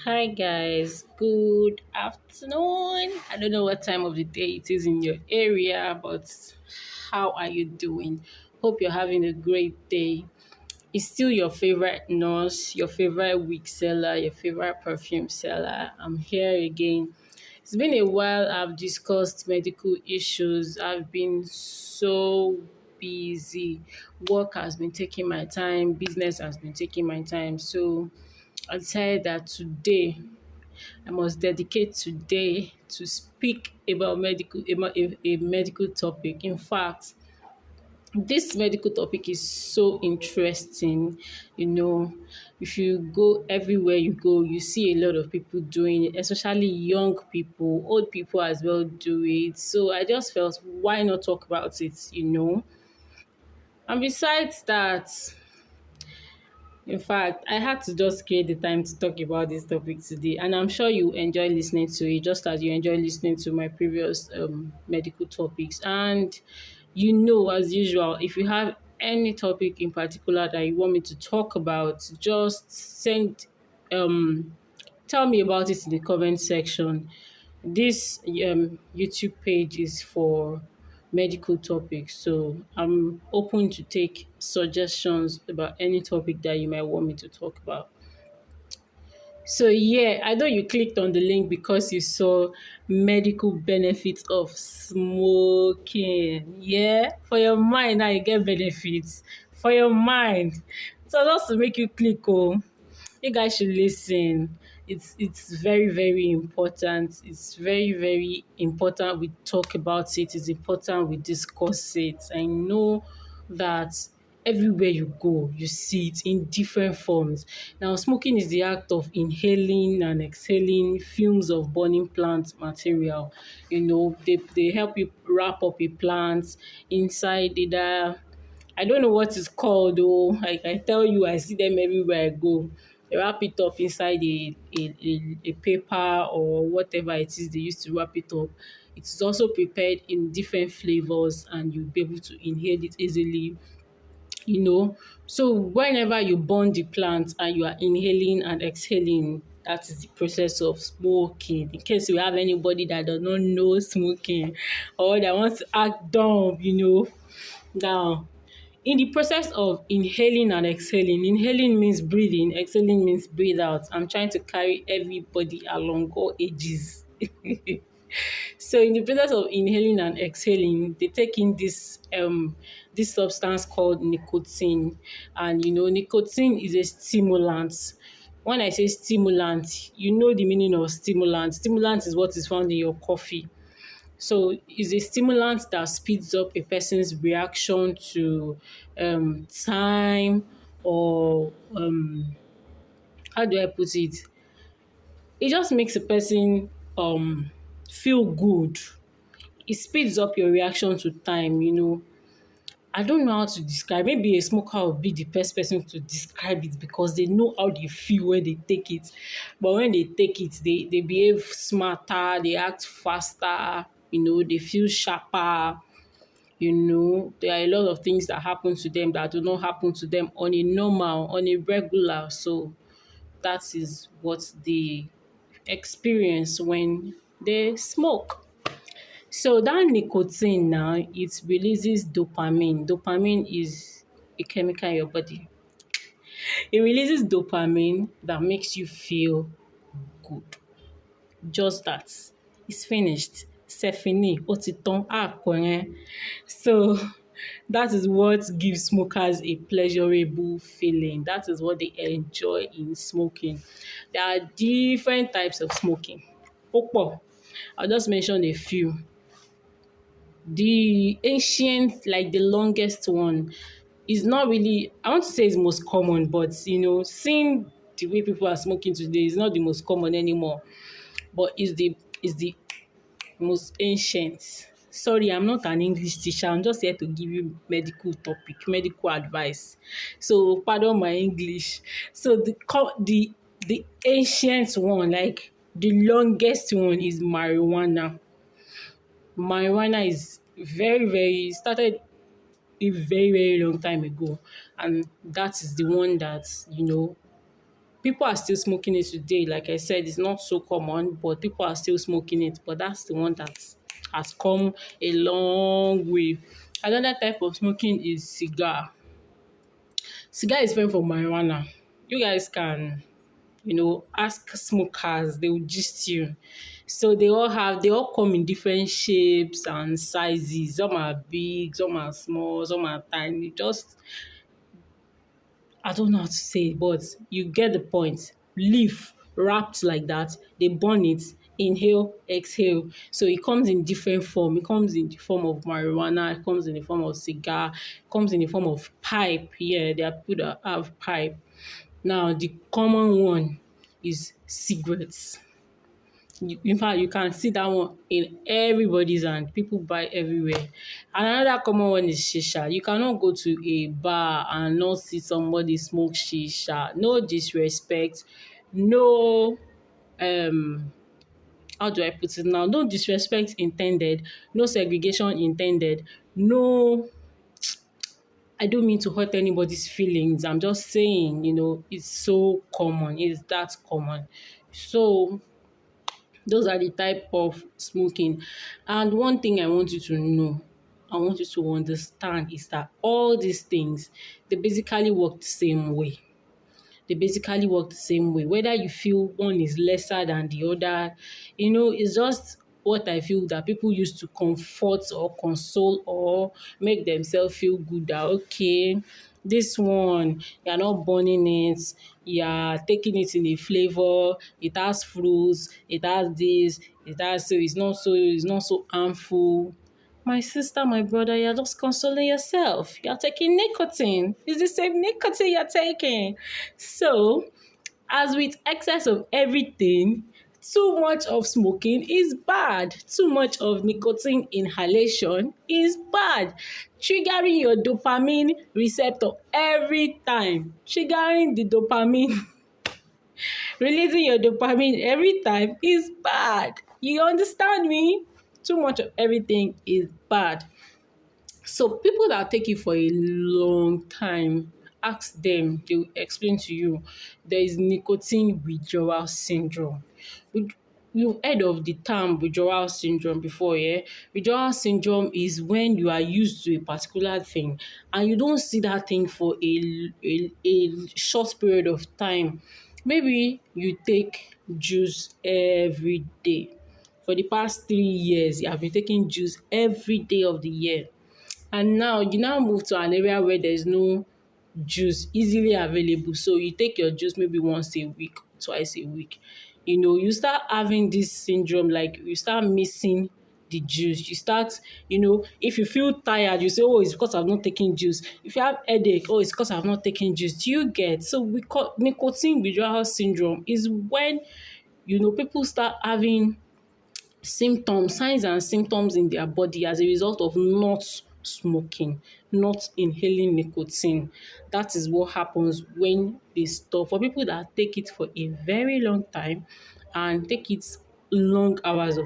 Hi guys, good afternoon. I don't know what time of the day it is in your area, but how are you doing? Hope you're having a great day. It's still your favorite nurse, your favorite wig seller, your favorite perfume seller. I'm here again. It's been a while I've discussed medical issues. I've been so busy. Work has been taking my time, business has been taking my time. So I decided that today I must dedicate today to speak about a medical topic. In fact, this medical topic is so interesting. You know, if you go everywhere you go, you see a lot of people doing it, especially young people, old people as well do it. So I just felt, why not talk about it? And besides that, in fact, I had to just create the time to talk about this topic today, and I'm sure you enjoy listening to it just as you enjoy listening to my previous medical topics. And as usual, if you have any topic in particular that you want me to talk about, just tell me about it in the comment section. This YouTube page is for medical topics, so I'm open to take suggestions about any topic that you might want me to talk about. So yeah, I know you clicked on the link because you saw medical benefits of smoking. Yeah, for your mind now you get benefits for your mind. So just to make you click, you guys should listen. It's very very important. It's very very important we talk about it. It's important we discuss it. I know that everywhere you go you see it in different forms. Now smoking is the act of inhaling and exhaling fumes of burning plant material. They help you wrap up a plant inside either, I don't know what it's called though. Like I tell you, I see them everywhere I go. They wrap it up inside a paper or whatever it is they used to wrap it up. It is also prepared in different flavors and you'll be able to inhale it easily. you know. So whenever you burn the plant and you are inhaling and exhaling, that is the process of smoking. In case you have anybody that does not know smoking or that wants to act dumb. Now, in the process of inhaling and exhaling, inhaling means breathing, exhaling means breathe out. I'm trying to carry everybody along all ages. So in the process of inhaling and exhaling, they take in this substance called nicotine. And nicotine is a stimulant. When I say stimulant, you know the meaning of stimulant. Stimulant is what is found in your coffee. So it's a stimulant that speeds up a person's reaction to time, or how do I put it? It just makes a person feel good. It speeds up your reaction to time. I don't know how to describe. Maybe a smoker would be the best person to describe it because they know how they feel when they take it. But when they take it, they behave smarter, they act faster, they feel sharper. There are a lot of things that happen to them that do not happen to them on a regular. So that is what they experience when they smoke. So that nicotine now, it releases dopamine. Dopamine is a chemical in your body. It releases dopamine that makes you feel good. Just that. It's finished. C'est fini. Ó ti tán. Kò yẹn. So that is what gives smokers a pleasurable feeling. That is what they enjoy in smoking. There are different types of smoking. Ó pọ̀. I'll just mention a few. The ancient, like the longest one, is not really, I want to say it's most common, but seeing the way people are smoking today is not the most common anymore. But is the most ancient. Sorry, I'm not an English teacher. I'm just here to give you medical advice. So pardon my English. So the ancient one, like the longest one, is marijuana. Marijuana is very, very started a very, very long time ago. And that is the one that, People are still smoking it today. Like I said, it's not so common, but people are still smoking it. But that's the one that has come a long way. Another type of smoking is cigar. Cigar is different from marijuana. You guys can, ask smokers, they will gist you. So they all come in different shapes and sizes. Some are big, some are small, some are tiny. Just, I don't know how to say it, but you get the point. Leaf wrapped like that, they burn it, inhale, exhale. So it comes in different form. It comes in the form of marijuana, it comes in the form of cigar, it comes in the form of pipe. Yeah, there are people that have pipe. Now, the common one is cigarettes. In fact, you can see that one in everybody's hand. People buy everywhere. And another common one is shisha. You cannot go to a bar and not see somebody smoke shisha. No disrespect. No, um, how do I put it now? No disrespect intended. No segregation intended. No, I don't mean to hurt anybody's feelings. I'm just saying, it's so common. It's that common. So those are the type of smoking. And one thing I want you to know, I want you to understand is that all these things, they basically work the same way. They basically work the same way. Whether you feel one is lesser than the other, it's just what I feel that people use to comfort or console or make themselves feel good that, okay, this one, you're not burning it, you're taking it in a flavor, it has fruits, it has this, it has so it's not so harmful. My sister, my brother, you're just consoling yourself. You're taking nicotine. It's the same nicotine you're taking. So, as with excess of everything, too much of smoking is bad. Too much of nicotine inhalation is bad. Triggering your dopamine receptor every time. Triggering the dopamine, releasing your dopamine every time is bad. You understand me? Too much of everything is bad. So people that take it for a long time, ask them, they will explain to you there is nicotine withdrawal syndrome. You've heard of the term withdrawal syndrome before, yeah? Withdrawal syndrome is when you are used to a particular thing and you don't see that thing for a short period of time. Maybe you take juice every day. For the past 3 years, you have been taking juice every day of the year. And now you now move to an area where there is no juice easily available. So you take your juice maybe once a week, twice a week. You start having this syndrome, like you start missing the juice. You start, if you feel tired, you say, oh, it's because I've not taken juice. If you have headache, oh, it's because I've not taken juice. Do you get? So we call nicotine withdrawal syndrome is when, people start having signs and symptoms in their body as a result of not smoking, not inhaling nicotine. That is what happens when they stop. For people that take it for a very long time and take it long hours of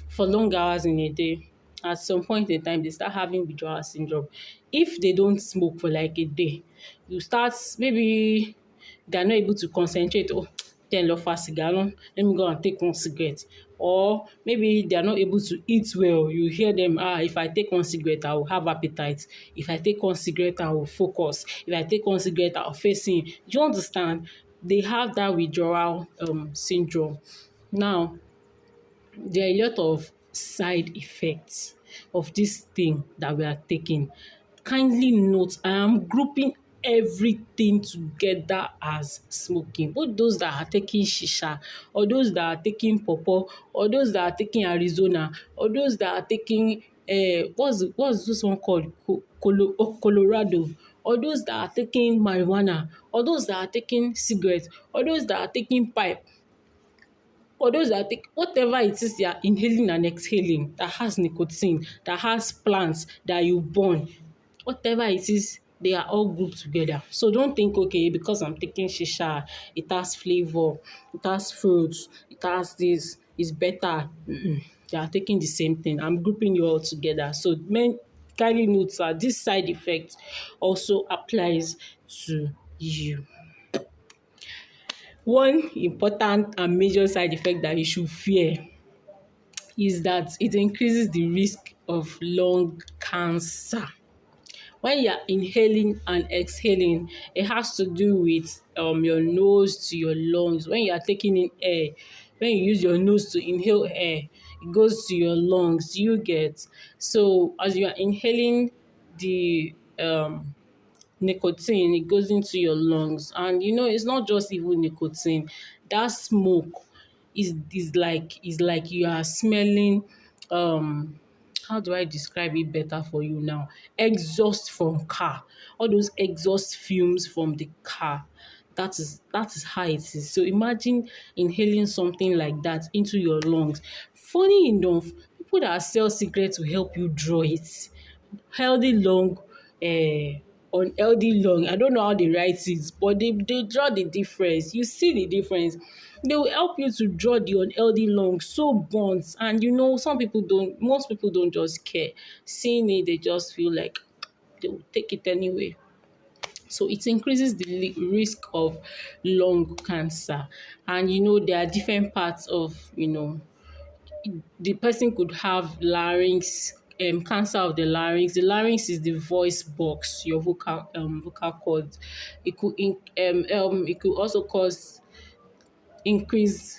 for long hours in a day, at some point in time they start having withdrawal syndrome. If they don't smoke for like a day, you start, maybe they are not able to concentrate. Oh, then lọ fa sìgá náà, let me go and take one cigarette. Or maybe they are not able to eat well. You hear them, if I take one cigarette, I will have appetite. If I take one cigarette, I will focus. If I take one cigarette, I'll face in. Do you understand? They have that withdrawal syndrome. Now, there are a lot of side effects of this thing that we are taking. Kindly note, I am grouping everything together as smoking. Both those that are taking shisha, or those that are taking pawpaw, or those that are taking Arizona, or those that are taking what's this one called? Colorado, or those that are taking marijuana, or those that are taking cigarettes, or those that are taking pipe, or those that take whatever it is they are inhaling and exhaling that has nicotine, that has plants that you burn, whatever it is, they are all grouped together. So don't think, okay, because I'm taking shisha, it has flavor, it has fruits, it has this, it's better. They are taking the same thing. I'm grouping you all together. So kindly note that this side effect also applies to you. One important and major side effect that you should fear is that it increases the risk of lung cancer. When you are inhaling and exhaling, it has to do with your nose to your lungs. When you are taking in air, when you use your nose to inhale air, it goes to your lungs. You get so as you are inhaling the nicotine, it goes into your lungs, and it's not just even nicotine. That smoke is like you are smelling how do I describe it better for you now? Exhaust from car. All those exhaust fumes from the car. That is how it is. So imagine inhaling something like that into your lungs. Funny enough, people that sell cigarettes will help you draw it. Healthy lung, unhealthy lung. I don't know how they write it, but they draw the difference. You see the difference. They will help you to draw the unhealthy lung so burnt. And most people don't just care. Seeing it, they just feel like they will take it anyway. So it increases the risk of lung cancer. And there are different parts of, the person could have larynx, cancer of the larynx. The larynx is the voice box, your vocal cords. It could also cause increase.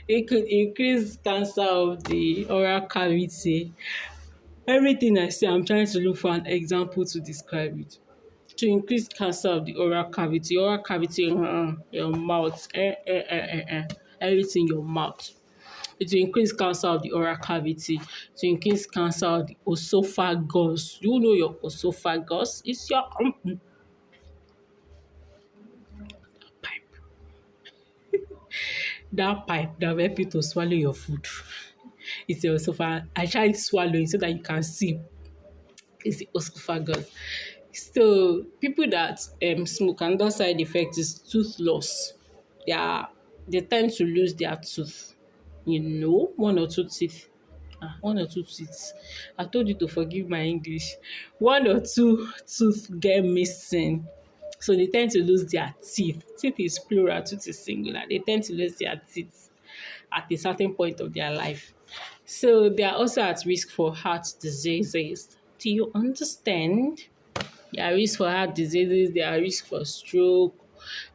It could increase cancer of the oral cavity. Everything I say, I'm trying to look for an example to describe it. To increase cancer of the oral cavity, your mouth, everything in your mouth. It will increase cancer of the oral cavity, to increase cancer of the esophagus. You know your esophagus is your pipe. That pipe that will help you to swallow your food. It's your esophagus. I tried swallowing so that you can see. It's the esophagus. So people that smoke, another side effect is tooth loss. They tend to lose their tooth. One or two teeth. One or two teeth. I told you to forgive my English. One or two tooth get missing. So they tend to lose their teeth. Teeth is plural, tooth is singular. They tend to lose their teeth at a certain point of their life. So they are also at risk for heart diseases. Do you understand? They are at risk for heart diseases, they are at risk for stroke,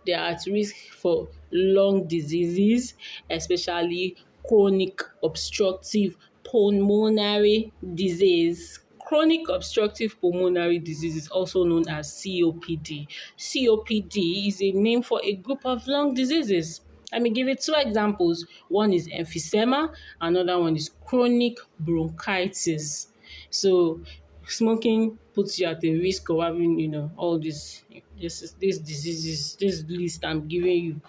they are at risk for lung diseases, especially chronic obstructive pulmonary disease. Chronic obstructive pulmonary disease is also known as COPD. COPD is a name for a group of lung diseases. Let me give you two examples. One is emphysema, another one is chronic bronchitis. So smoking puts you at a risk of having, all these diseases, this list I'm giving you.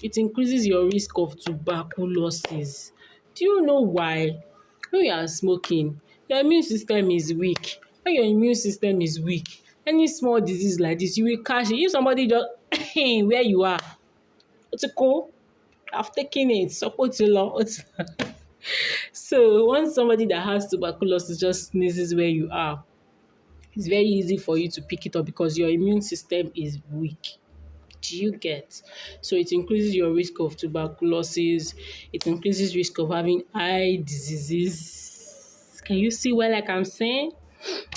It increases your risk of tuberculosis. Do you know why? When you are smoking, your immune system is weak. When your immune system is weak, any small disease like this, you will catch it. If somebody just where you are, it's cool. I've taken it. Support you, Lord. So once somebody that has tuberculosis just sneezes where you are, it's very easy for you to pick it up because your immune system is weak. Do you get? So it increases your risk of tuberculosis. It increases risk of having eye diseases. Can you see what like I'm saying?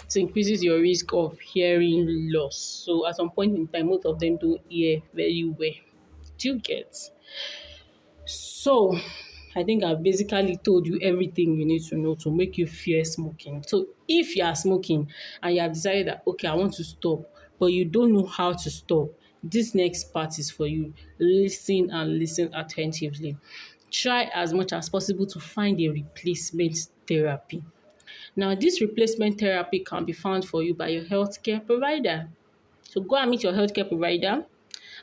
It increases your risk of hearing loss. So at some point in time, most of them don't hear very well. Do you get? So I think I've basically told you everything you need to know to make you fear smoking. So if you are smoking and you have decided that, okay, I want to stop, but you don't know how to stop, this next part is for you. Listen and listen attentively. Try as much as possible to find a replacement therapy. Now, this replacement therapy can be found for you by your healthcare provider. So go and meet your healthcare provider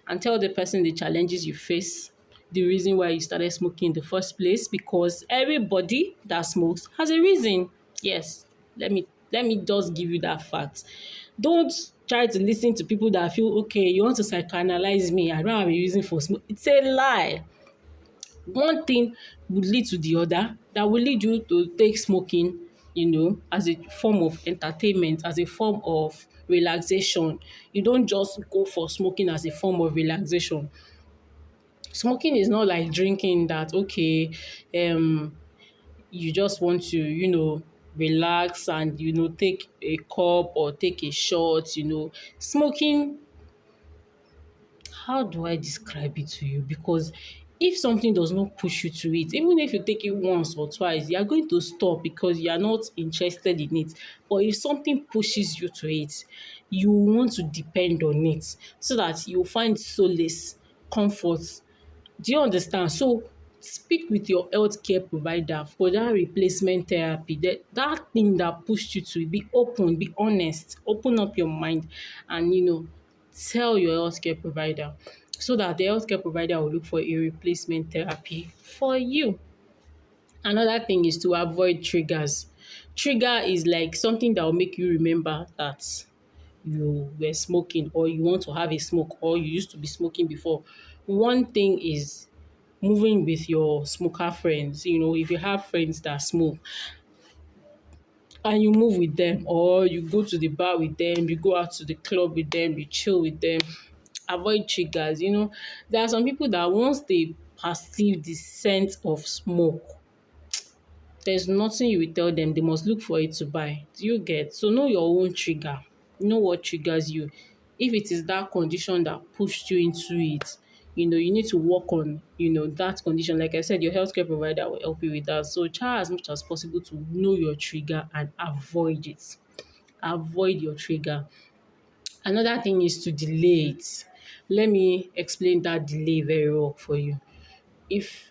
and tell the person the challenges you face, the reason why you started smoking in the first place, because everybody that smokes has a reason. Yes, let me just give you that fact. Don't try to listen to people that feel, okay, you want to psychoanalyze me, I don't have a reason for smoke. It's a lie. One thing would lead to the other that will lead you to take smoking, as a form of entertainment, as a form of relaxation. You don't just go for smoking as a form of relaxation. Smoking is not like drinking that, okay, you just want to, relax and, take a cup or take a shot, Smoking, how do I describe it to you? Because if something does not push you to it, even if you take it once or twice, you are going to stop because you are not interested in it. But if something pushes you to it, you want to depend on it so that you find solace, comfort. Do you understand? So speak with your healthcare provider for that replacement therapy, that thing that pushed you to it. Be open, be honest, open up your mind and tell your healthcare provider so that the healthcare provider will look for a replacement therapy for you. Another thing is to avoid triggers. Trigger is like something that will make you remember that you were smoking or you want to have a smoke or you used to be smoking before. One thing is moving with your smoker friends. If you have friends that smoke and you move with them or you go to the bar with them, you go out to the club with them, you chill with them, avoid triggers. There are some people that once they perceive the scent of smoke, there's nothing you will tell them. They must look for it to buy. Do you get? So know your own trigger. Know what triggers you. If it is that condition that pushed you into it, you need to work on, that condition. Like I said, your healthcare provider will help you with that. So try as much as possible to know your trigger and avoid it. Avoid your trigger. Another thing is to delay it. Let me explain that delay very well for you. If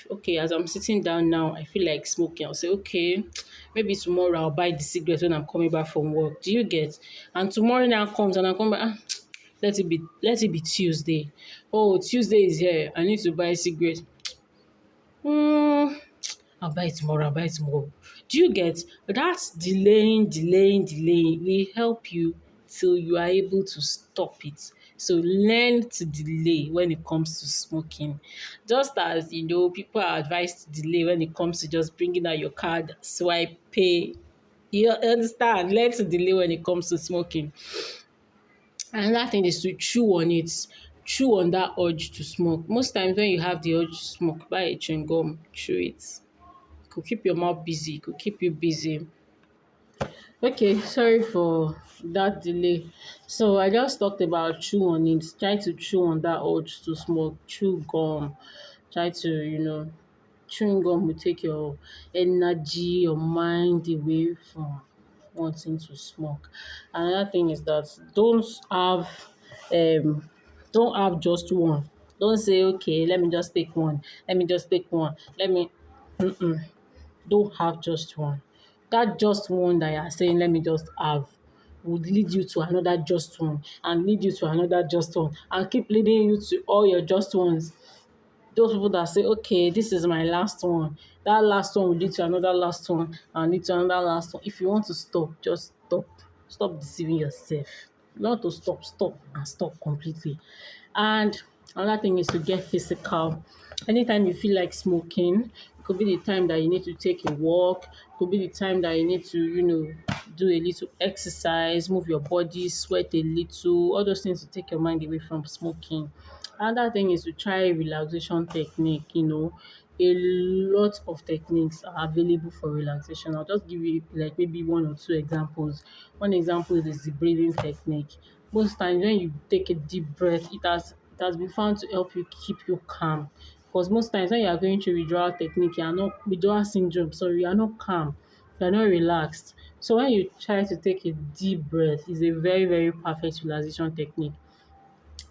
okay, as I'm sitting down now, I feel like smoking, I'll say, okay, maybe tomorrow I'll buy the cigarette when I'm coming back from work. Do you get? And tomorrow now comes and I come back, let it be Tuesday. Oh, Tuesday is here. I need to buy a cigarette. Hmm, I'll buy it tomorrow, I'll buy it tomorrow. Do you get? That delaying will help you till you are able to stop it. So learn to delay when it comes to smoking. Just as, people are advised to delay when it comes to just bringing out your card, swipe, pay. You understand? Learn to delay when it comes to smoking. Another thing is to chew on it. Chew on that urge to smoke. Most times when you have the urge to smoke, buy a chewing gum, chew it. Could keep your mouth busy, could keep you busy. Okay, sorry for that delay. So I just talked about chew on it. Try to chew on that urge to smoke. Chew gum. Try to, chewing gum will take your energy, your mind away from wanting to smoke. Another thing is that um don't have just one. Don't say, okay, let me just take one. Let me just take one. Let me don't have just one. That just one that you are saying, let me just have, would lead you to another just one and lead you to another just one and keep leading you to all your just ones. Those people that say, okay, this is my last one. That last one will lead to another last one and lead to another last one. If you want to stop, just stop. Stop deceiving yourself. If you want to stop, stop and stop completely. And another thing is to get physical. Anytime you feel like smoking, it could be the time that you need to take a walk, it could be the time that you need to, do a little exercise, move your body, sweat a little, all those things to take your mind away from smoking. Another thing is to try relaxation technique. A lot of techniques are available for relaxation. I'll just give you like maybe one or two examples. One example is the breathing technique. Most times when you take a deep breath, it has been found to help you keep you calm. Because most times when you are going through withdrawal technique, you are not withdrawal syndrome, sorry, you are not calm, you are not relaxed. So when you try to take a deep breath, it's a very, very perfect relaxation technique.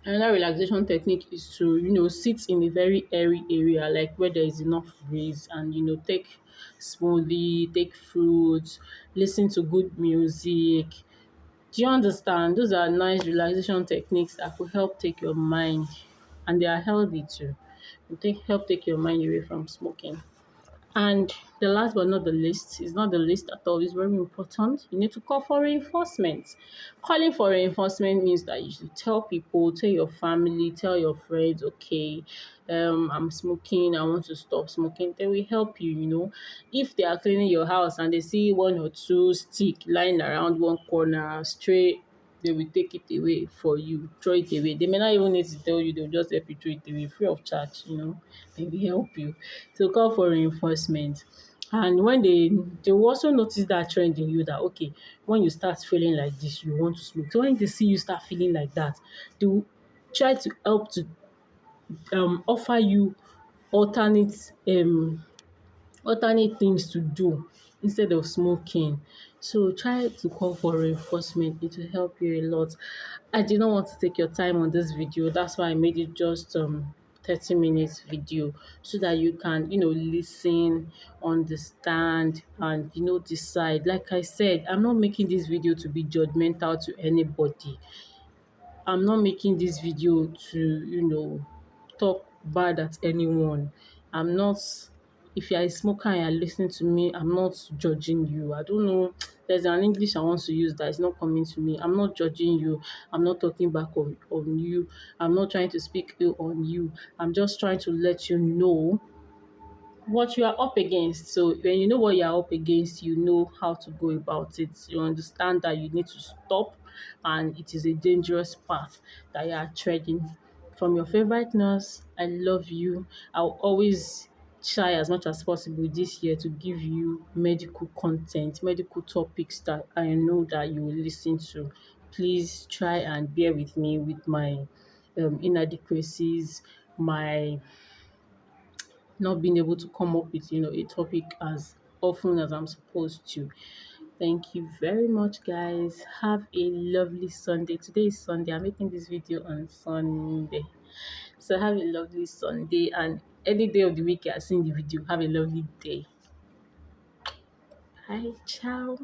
Another relaxation technique is to, sit in a very airy area, like where there is enough breeze, and take smoothie, take fruits, listen to good music. Do you understand? Those are nice relaxation techniques that could help take your mind, and they are healthy too. Help take your mind away from smoking. And the last but not the least, is not the least at all, is very important. You need to call for reinforcement. Calling for reinforcement means that you should tell people, tell your family, tell your friends, okay, I'm smoking, I want to stop smoking. They will help you. If they are cleaning your house and they see one or two stick lying around one corner, stray they will take it away for you, throw it away. They may not even need to tell you, they'll just help you throw it away free of charge, they will help you. So call for reinforcement. And when they will also notice that trend in you, that okay, when you start feeling like this, you want to smoke. So when they see you start feeling like that, they will try to help to offer you alternate alternate things to do instead of smoking. So try to call for reinforcement. It will help you a lot. I did not want to take your time on this video. That's why I made it just 30 minutes video, so that you can listen, understand, and decide. Like I said, I'm not making this video to be judgmental to anybody. I'm not making this video to, talk bad at anyone. I'm not, if you're a smoker and you're listening to me, I'm not judging you. I don't know, there's an English I want to use that is not coming to me. I'm not judging you. I'm not talking back on you. I'm not trying to speak ill on you. I'm just trying to let you know what you are up against. So when you know what you are up against, you know how to go about it. You understand that you need to stop, and it is a dangerous path that you are treading. From your favorite nurse, I love you. I'll always try as much as possible this year to give you medical content, medical topics that I know that you will listen to. Please try and bear with me with my inadequacies, my not being able to come up with a topic as often as I'm supposed to. Thank you very much, guys. Have a lovely Sunday. Today is Sunday. I'm making this video on Sunday. So have a lovely Sunday, and any day of the week you are seeing the video, have a lovely day. Bye. Ciao.